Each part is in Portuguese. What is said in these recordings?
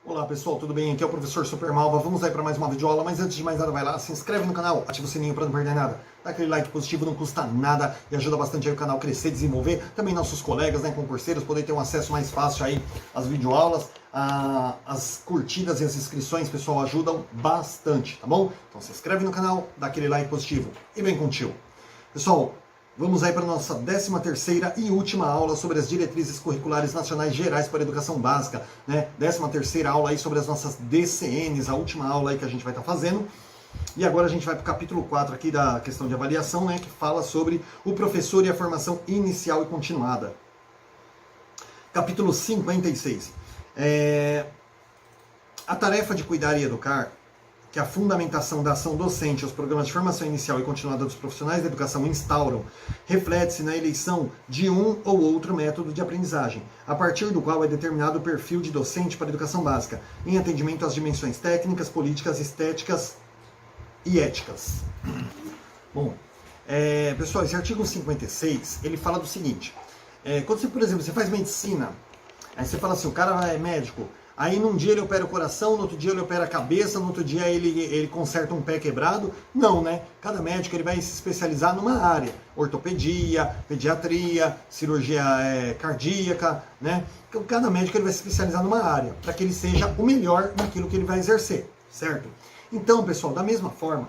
Olá pessoal, tudo bem? Aqui é o professor Super Malva. Vamos aí para mais uma videoaula, mas antes de mais nada vai lá, se inscreve no canal, ativa o sininho para não perder nada. Dá aquele like positivo, não custa nada e ajuda bastante aí o canal a crescer, desenvolver. Também nossos colegas, né, concurseiros, poder ter um acesso mais fácil aí às videoaulas. As curtidas e as inscrições, pessoal, ajudam bastante, tá bom? Então se inscreve no canal, dá aquele like positivo e vem com o tio. Pessoal, vamos aí para a nossa 13ª e última aula sobre as diretrizes curriculares nacionais gerais para a educação básica, né? 13ª aula aí sobre as nossas DCNs, a última aula aí que a gente vai estar fazendo. E agora a gente vai para o capítulo 4 aqui da questão de avaliação, né? Que fala sobre o professor e a formação inicial e continuada. Capítulo 56. A tarefa de cuidar e educar, que a fundamentação da ação docente e os programas de formação inicial e continuada dos profissionais da educação instauram, reflete-se na eleição de um ou outro método de aprendizagem, a partir do qual é determinado o perfil de docente para a educação básica, em atendimento às dimensões técnicas, políticas, estéticas e éticas. Bom, pessoal, esse artigo 56, ele fala do seguinte, quando você, por exemplo, você faz medicina, aí você fala assim, o cara é médico, aí num dia ele opera o coração, no outro dia ele opera a cabeça, no outro dia ele conserta um pé quebrado. Não, né? Cada médico ele vai se especializar numa área. Ortopedia, pediatria, cirurgia cardíaca, né? Cada médico ele vai se especializar numa área, para que ele seja o melhor naquilo que ele vai exercer, certo? Então, pessoal, da mesma forma,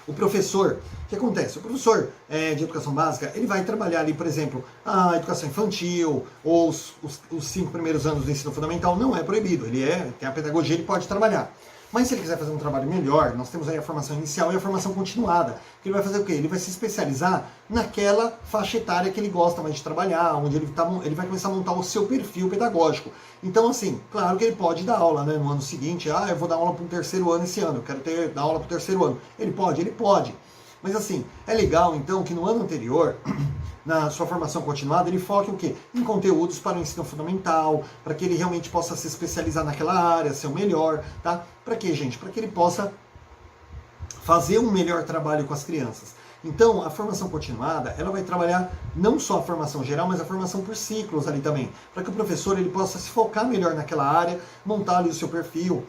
o professor, o que acontece? O professor de educação básica, ele vai trabalhar ali, por exemplo, a educação infantil, ou os 5 primeiros anos do ensino fundamental, não é proibido, ele tem a pedagogia, ele pode trabalhar. Mas se ele quiser fazer um trabalho melhor, nós temos aí a formação inicial e a formação continuada. Que ele vai fazer o quê? Ele vai se especializar naquela faixa etária que ele gosta mais de trabalhar, onde ele vai começar a montar o seu perfil pedagógico. Então, assim, claro que ele pode dar aula, né, no ano seguinte. Eu vou dar aula para o 3º ano esse ano, eu quero dar aula para o 3º ano. Ele pode. Mas assim, é legal então que no ano anterior, na sua formação continuada, ele foque o quê? Em conteúdos para o ensino fundamental, para que ele realmente possa se especializar naquela área, ser o melhor, tá? Para quê, gente? Para que ele possa fazer um melhor trabalho com as crianças. Então, a formação continuada, ela vai trabalhar não só a formação geral, mas a formação por ciclos ali também, para que o professor ele possa se focar melhor naquela área, montar ali o seu perfil.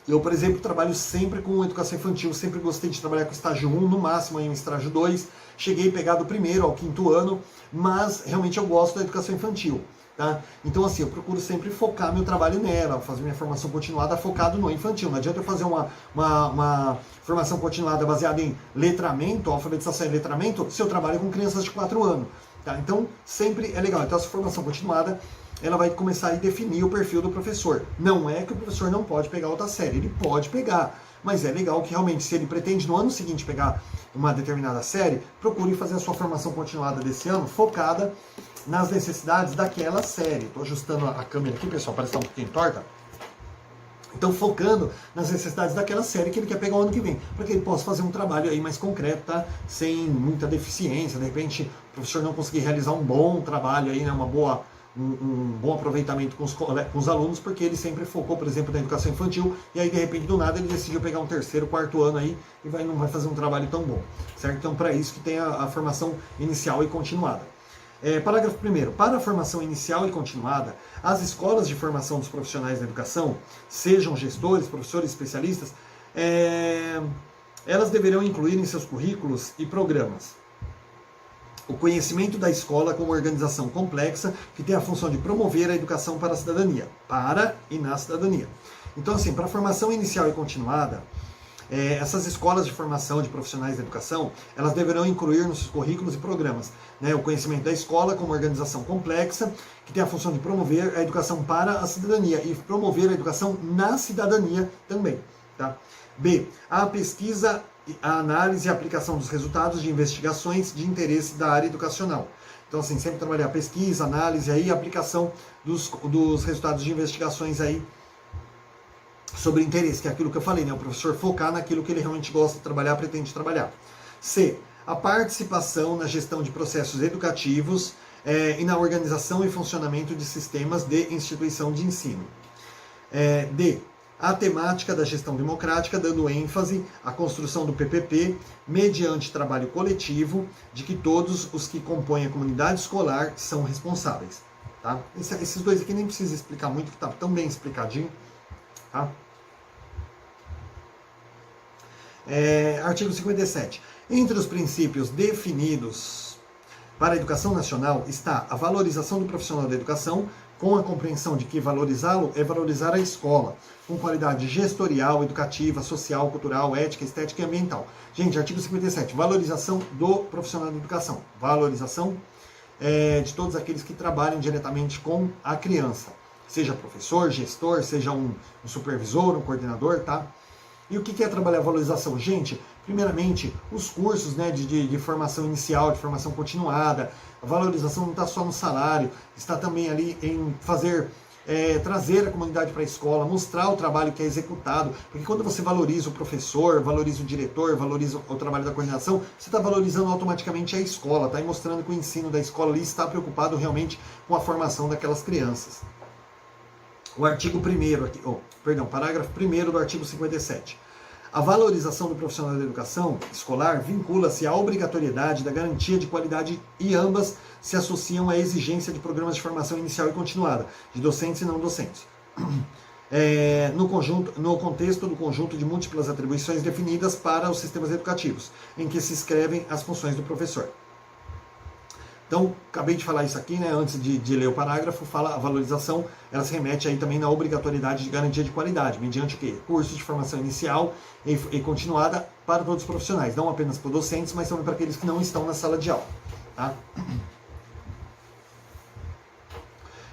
Eu, por exemplo, trabalho sempre com educação infantil, sempre gostei de trabalhar com estágio 1, no máximo em um estágio 2. Cheguei a pegar do 1º ao 5º ano, mas realmente eu gosto da educação infantil. Tá? Então, assim, eu procuro sempre focar meu trabalho nela, fazer minha formação continuada focado no infantil. Não adianta eu fazer uma formação continuada baseada em letramento, alfabetização e letramento, se eu trabalho com crianças de 4 anos. Tá? Então, sempre é legal. Então, essa formação continuada, ela vai começar a definir o perfil do professor. Não é que o professor não pode pegar outra série, ele pode pegar. Mas é legal que realmente, se ele pretende no ano seguinte pegar uma determinada série, procure fazer a sua formação continuada desse ano focada nas necessidades daquela série. Estou ajustando a câmera aqui, pessoal, parece que está um pouquinho torta. Então, focando nas necessidades daquela série que ele quer pegar o ano que vem, para que ele possa fazer um trabalho aí mais concreto, tá? Sem muita deficiência, de repente o professor não conseguir realizar um bom trabalho aí, né? Um bom aproveitamento com os alunos, porque ele sempre focou, por exemplo, na educação infantil, e aí de repente do nada ele decidiu pegar um 3º, 4º ano aí e não vai fazer um trabalho tão bom, certo? Então, para isso que tem a formação inicial e continuada. Parágrafo 1º. Para a formação inicial e continuada, as escolas de formação dos profissionais da educação, sejam gestores, professores, especialistas, elas deverão incluir em seus currículos e programas o conhecimento da escola como organização complexa que tem a função de promover a educação para a cidadania, para e na cidadania. Então, assim, para a formação inicial e continuada, essas escolas de formação de profissionais da educação, elas deverão incluir nos seus currículos e programas, né, o conhecimento da escola como organização complexa que tem a função de promover a educação para a cidadania e promover a educação na cidadania também. Tá? B. A pesquisa, a análise e a aplicação dos resultados de investigações de interesse da área educacional. Então, assim, sempre trabalhar pesquisa, análise aí, aplicação dos resultados de investigações aí sobre interesse, que é aquilo que eu falei, né? O professor focar naquilo que ele realmente gosta de trabalhar, pretende trabalhar. C. A participação na gestão de processos educativos e na organização e funcionamento de sistemas de instituição de ensino. D. A temática da gestão democrática, dando ênfase à construção do PPP mediante trabalho coletivo, de que todos os que compõem a comunidade escolar são responsáveis. Tá? Esses dois aqui nem precisa explicar muito, que está tão bem explicadinho. Tá? Artigo 57. Entre os princípios definidos para a educação nacional está a valorização do profissional da educação, com a compreensão de que valorizá-lo é valorizar a escola, com qualidade gestorial, educativa, social, cultural, ética, estética e ambiental. Gente, artigo 57, valorização do profissional da educação. Valorização de todos aqueles que trabalham diretamente com a criança. Seja professor, gestor, seja um supervisor, um coordenador, tá? E o que é trabalhar a valorização? Gente, primeiramente, os cursos, né, de formação inicial, de formação continuada. A valorização não está só no salário, está também ali em fazer, trazer a comunidade para a escola, mostrar o trabalho que é executado. Porque quando você valoriza o professor, valoriza o diretor, valoriza o trabalho da coordenação, você está valorizando automaticamente a escola, está mostrando que o ensino da escola ali está preocupado realmente com a formação daquelas crianças. O artigo 1º aqui, parágrafo 1º do artigo 57. A valorização do profissional da educação escolar vincula-se à obrigatoriedade da garantia de qualidade e ambas se associam à exigência de programas de formação inicial e continuada, de docentes e não docentes. No contexto do conjunto de múltiplas atribuições definidas para os sistemas educativos, em que se escrevem as funções do professor. Então, acabei de falar isso aqui, né? Antes de ler o parágrafo, fala a valorização, ela se remete aí também na obrigatoriedade de garantia de qualidade, mediante o quê? Cursos de formação inicial e continuada para todos os profissionais, não apenas para docentes, mas também para aqueles que não estão na sala de aula. Tá?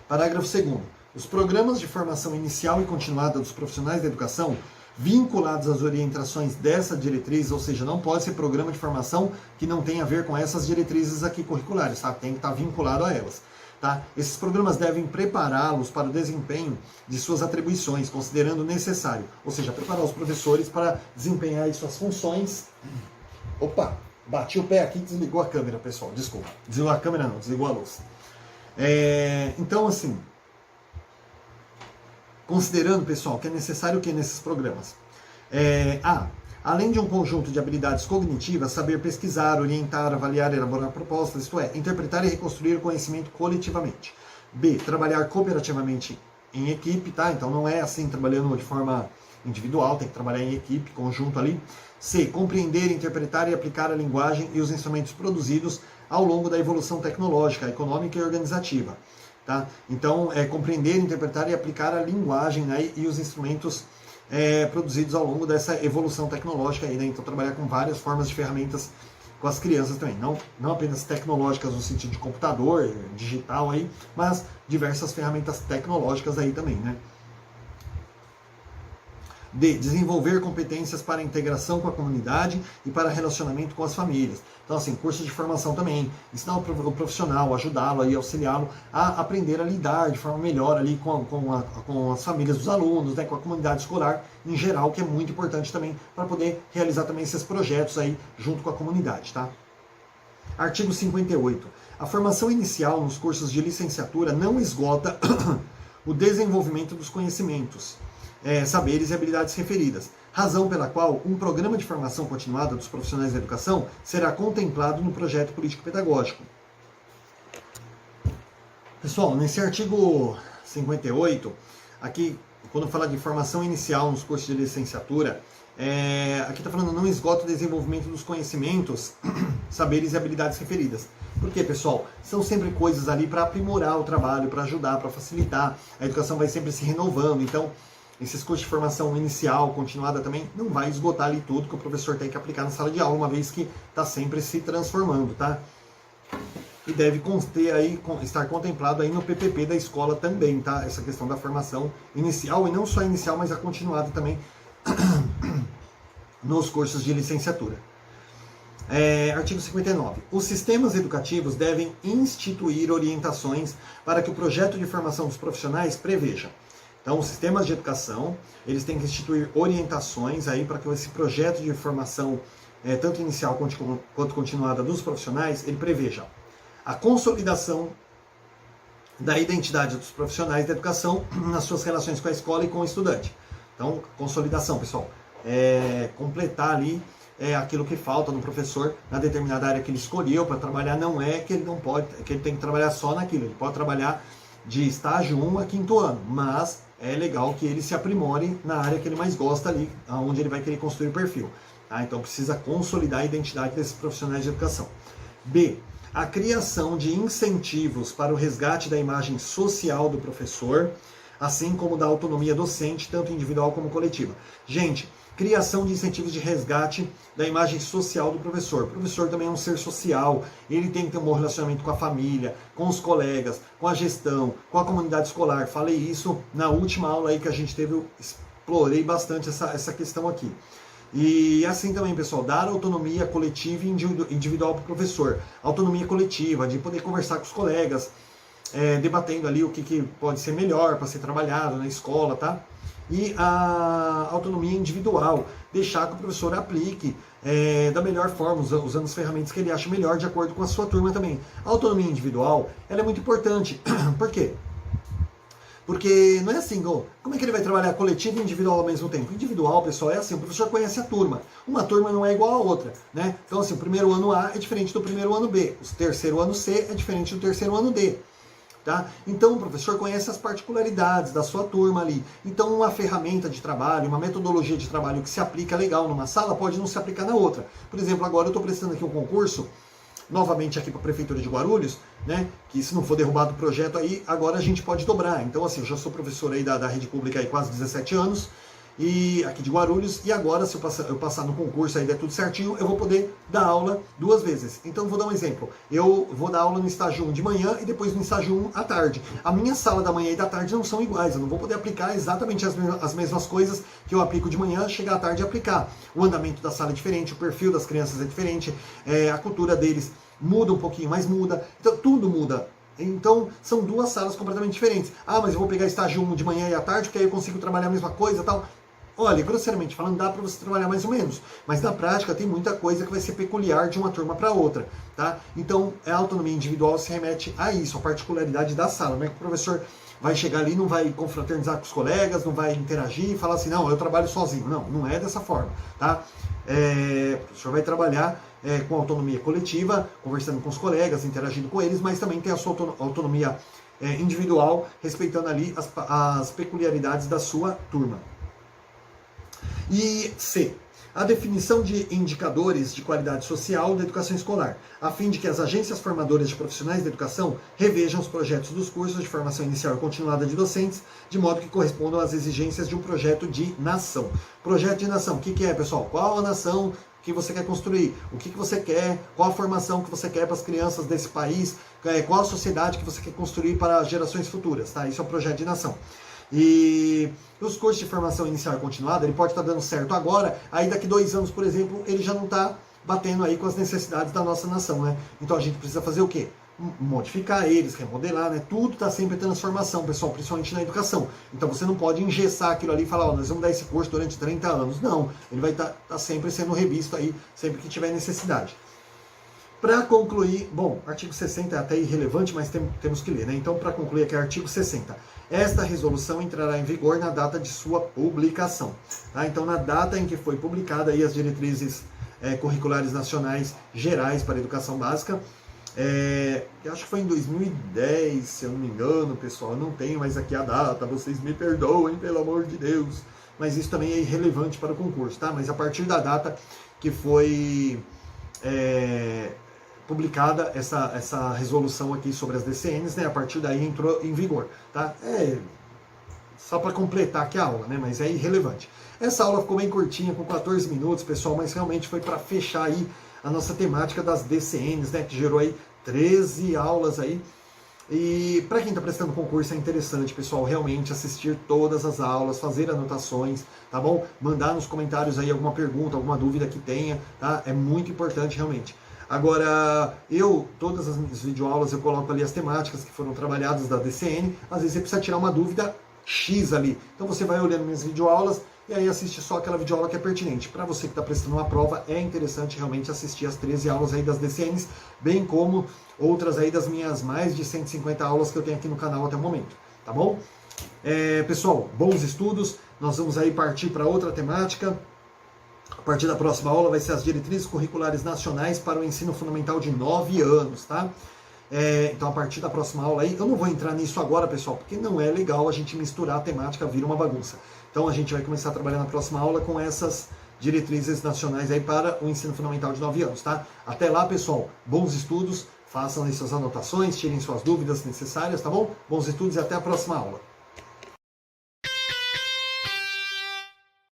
Parágrafo 2º. Os programas de formação inicial e continuada dos profissionais da educação vinculados às orientações dessa diretriz, ou seja, não pode ser programa de formação que não tenha a ver com essas diretrizes aqui curriculares, tá? Tem que estar vinculado a elas. Tá? Esses programas devem prepará-los para o desempenho de suas atribuições, considerando necessário, ou seja, preparar os professores para desempenhar aí suas funções. Opa, bati o pé aqui e desligou a câmera, pessoal, desculpa. Desligou a câmera não, desligou a luz. Então, assim, considerando, pessoal, que é necessário o que nesses programas? Além de um conjunto de habilidades cognitivas, saber pesquisar, orientar, avaliar e elaborar propostas, isto é, interpretar e reconstruir o conhecimento coletivamente. B. Trabalhar cooperativamente em equipe, tá? Então não é assim trabalhando de forma individual, tem que trabalhar em equipe, conjunto ali. C. Compreender, interpretar e aplicar a linguagem e os instrumentos produzidos ao longo da evolução tecnológica, econômica e organizativa. Tá? Então, compreender, interpretar e aplicar a linguagem, né, e os instrumentos produzidos ao longo dessa evolução tecnológica. Aí, né? Então, trabalhar com várias formas de ferramentas com as crianças também. Não apenas tecnológicas no sentido de computador, digital, aí, mas diversas ferramentas tecnológicas aí também. Né? D. Desenvolver competências para a integração com a comunidade e para relacionamento com as famílias. Então, assim, curso de formação também, ensinar o profissional, ajudá-lo aí, auxiliá-lo a aprender a lidar de forma melhor ali com as famílias dos alunos, né, com a comunidade escolar em geral, que é muito importante também para poder realizar também esses projetos aí junto com a comunidade, tá? Artigo 58. A formação inicial nos cursos de licenciatura não esgota o desenvolvimento dos conhecimentos, saberes e habilidades referidas, razão pela qual um programa de formação continuada dos profissionais da educação será contemplado no projeto político-pedagógico. Pessoal, nesse artigo 58, aqui, quando fala de formação inicial nos cursos de licenciatura, aqui está falando não esgota o desenvolvimento dos conhecimentos, saberes e habilidades referidas. Por quê, pessoal? São sempre coisas ali para aprimorar o trabalho, para ajudar, para facilitar. A educação vai sempre se renovando, então esses cursos de formação inicial, continuada também, não vai esgotar ali tudo que o professor tem que aplicar na sala de aula, uma vez que está sempre se transformando, tá? E deve estar contemplado aí no PPP da escola também, tá? Essa questão da formação inicial, e não só inicial, mas a continuada também nos cursos de licenciatura. Artigo 59. Os sistemas educativos devem instituir orientações para que o projeto de formação dos profissionais preveja. Então, os sistemas de educação, eles têm que instituir orientações aí para que esse projeto de formação, tanto inicial quanto continuada dos profissionais, ele preveja a consolidação da identidade dos profissionais da educação nas suas relações com a escola e com o estudante. Então, consolidação, pessoal, completar ali aquilo que falta no professor na determinada área que ele escolheu para trabalhar. Não é que ele não pode, que ele tem que trabalhar só naquilo, ele pode trabalhar de estágio 1 a 5º ano, mas é legal que ele se aprimore na área que ele mais gosta ali, onde ele vai querer construir o perfil. Tá? Então precisa consolidar a identidade desses profissionais de educação. B. A criação de incentivos para o resgate da imagem social do professor, assim como da autonomia docente, tanto individual como coletiva. Gente, criação de incentivos de resgate da imagem social do professor. O professor também é um ser social, ele tem que ter um bom relacionamento com a família, com os colegas, com a gestão, com a comunidade escolar. Falei isso na última aula aí que a gente teve, eu explorei bastante essa questão aqui. E assim também, pessoal, dar autonomia coletiva e individual para o professor. Autonomia coletiva, de poder conversar com os colegas, debatendo ali o que pode ser melhor para ser trabalhado na escola, tá? E a autonomia individual, deixar que o professor aplique da melhor forma, usando as ferramentas que ele acha melhor, de acordo com a sua turma também. A autonomia individual, ela é muito importante. Por quê? Porque não é assim, como é que ele vai trabalhar coletivo e individual ao mesmo tempo? Individual, pessoal, é assim, o professor conhece a turma. Uma turma não é igual a outra, né? Então, assim, o primeiro ano A é diferente do primeiro ano B. O terceiro ano C é diferente do terceiro ano D. Tá? Então, o professor conhece as particularidades da sua turma ali. Então, uma ferramenta de trabalho, uma metodologia de trabalho que se aplica legal numa sala, pode não se aplicar na outra. Por exemplo, agora eu estou prestando aqui um concurso, novamente aqui para a Prefeitura de Guarulhos, né, que se não for derrubado o projeto aí, agora a gente pode dobrar. Então, assim, eu já sou professor aí da rede pública aí quase 17 anos, e aqui de Guarulhos, e agora, se eu passar no concurso aí, der tudo certinho, eu vou poder dar aula 2 vezes. Então, vou dar um exemplo. Eu vou dar aula no estágio 1 de manhã e depois no estágio 1 à tarde. A minha sala da manhã e da tarde não são iguais, eu não vou poder aplicar exatamente as mesmas coisas que eu aplico de manhã, chegar à tarde e aplicar. O andamento da sala é diferente, o perfil das crianças é diferente, a cultura deles muda um pouquinho, mas muda. Então, tudo muda. Então, são 2 salas completamente diferentes. Ah, mas eu vou pegar estágio 1 de manhã e à tarde, porque aí eu consigo trabalhar a mesma coisa e tal. Olha, grosseiramente falando, dá para você trabalhar mais ou menos, mas na prática tem muita coisa que vai ser peculiar de uma turma para outra, tá? Então, a autonomia individual se remete a isso, a particularidade da sala, não é que o professor vai chegar ali, não vai confraternizar com os colegas, não vai interagir e falar assim, não, eu trabalho sozinho. Não, não é dessa forma, tá? O professor vai trabalhar com autonomia coletiva, conversando com os colegas, interagindo com eles, mas também tem a sua autonomia individual, respeitando ali as peculiaridades da sua turma. E C. A definição de indicadores de qualidade social da educação escolar, a fim de que as agências formadoras de profissionais da educação revejam os projetos dos cursos de formação inicial e continuada de docentes, de modo que correspondam às exigências de um projeto de nação. Projeto de nação, o que é, pessoal? Qual a nação que você quer construir? O que você quer? Qual a formação que você quer para as crianças desse país? Qual a sociedade que você quer construir para as gerações futuras? Tá? Isso é o projeto de nação. E os cursos de formação inicial e continuada, ele pode estar dando certo agora, aí daqui 2 anos, por exemplo, ele já não está batendo aí com as necessidades da nossa nação, né? Então a gente precisa fazer o quê? Modificar eles, remodelar, né? Tudo está sempre em transformação, pessoal, principalmente na educação. Então você não pode engessar aquilo ali e falar, nós vamos dar esse curso durante 30 anos. Não, ele vai estar sempre sendo revisto aí, sempre que tiver necessidade. Para concluir, bom, artigo 60 é até irrelevante, mas temos que ler, né? Então, para concluir aqui, artigo 60. Esta resolução entrará em vigor na data de sua publicação. Tá? Então, na data em que foi publicada aí as diretrizes curriculares nacionais gerais para a educação básica, eu acho que foi em 2010, se eu não me engano, pessoal, eu não tenho mais aqui a data, vocês me perdoem, pelo amor de Deus, mas isso também é irrelevante para o concurso, tá? Mas a partir da data que foi publicada essa resolução aqui sobre as DCNs, né? A partir daí entrou em vigor, tá? Só para completar aqui a aula, né? Mas é irrelevante. Essa aula ficou bem curtinha, com 14 minutos, pessoal, mas realmente foi para fechar aí a nossa temática das DCNs, né? Que gerou aí 13 aulas aí. E para quem está prestando concurso é interessante, pessoal, realmente assistir todas as aulas, fazer anotações, tá bom? Mandar nos comentários aí alguma pergunta, alguma dúvida que tenha, tá? É muito importante realmente. Agora, todas as minhas videoaulas, eu coloco ali as temáticas que foram trabalhadas da DCN, às vezes você precisa tirar uma dúvida X ali. Então você vai olhando minhas videoaulas e aí assiste só aquela videoaula que é pertinente. Para você que está prestando uma prova, é interessante realmente assistir as 13 aulas aí das DCNs, bem como outras aí das minhas mais de 150 aulas que eu tenho aqui no canal até o momento, tá bom? Pessoal, bons estudos, nós vamos aí partir para outra temática. A partir da próxima aula vai ser as diretrizes curriculares nacionais para o ensino fundamental de 9 anos, tá? Então, a partir da próxima aula aí, eu não vou entrar nisso agora, pessoal, porque não é legal a gente misturar a temática, vira uma bagunça. Então, a gente vai começar a trabalhar na próxima aula com essas diretrizes nacionais aí para o ensino fundamental de 9 anos, tá? Até lá, pessoal, bons estudos, façam aí suas anotações, tirem suas dúvidas necessárias, tá bom? Bons estudos e até a próxima aula.